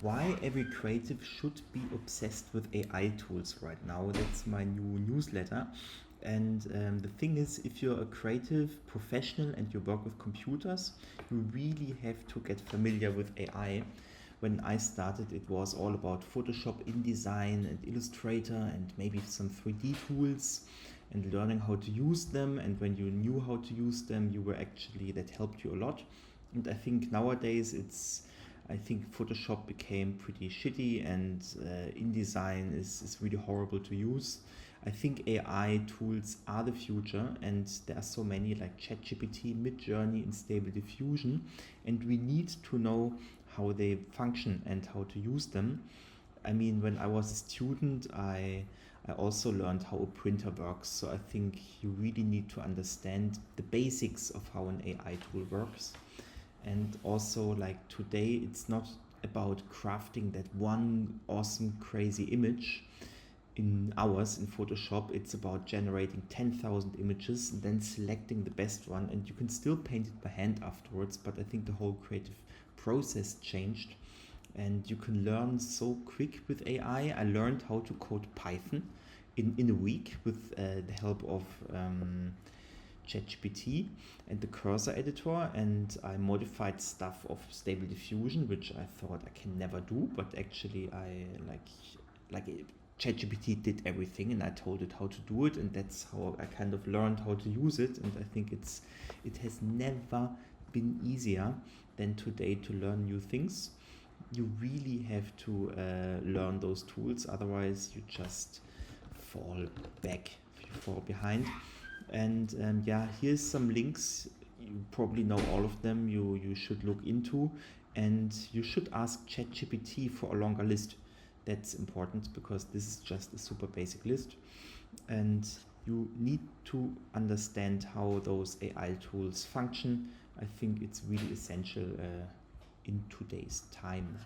Why every creative should be obsessed with AI tools right now. That's my new newsletter. And the thing is, if you're a creative professional and you work with computers, you really have to get familiar with AI. When I started, it was all about Photoshop, InDesign, and Illustrator, and maybe some 3D tools, and learning how to use them. And when you knew how to use them, that helped you a lot. And I think nowadays I think Photoshop became pretty shitty, and InDesign is really horrible to use. I think AI tools are the future, and there are so many like ChatGPT, MidJourney, and Stable Diffusion, and we need to know how they function and how to use them. I mean, when I was a student, I also learned how a printer works, so I think you really need to understand the basics of how an AI tool works. And also, like today, it's not about crafting that one awesome, crazy image in hours in Photoshop. It's about generating 10,000 images and then selecting the best one. And you can still paint it by hand afterwards, but I think the whole creative process changed. And you can learn so quick with AI. I learned how to code Python in a week with the help of ChatGPT and the cursor editor, and I modified stuff of Stable Diffusion, which I thought I can never do, but actually ChatGPT did everything, and I told it how to do it, and that's how I kind of learned how to use it. And I think it has never been easier than today to learn new things. You really have to learn those tools, otherwise you just fall back, you fall behind. And here's some links. You probably know all of them. You should look into, and you should ask ChatGPT for a longer list. That's important because this is just a super basic list, and you need to understand how those AI tools function. I think it's really essential in today's time.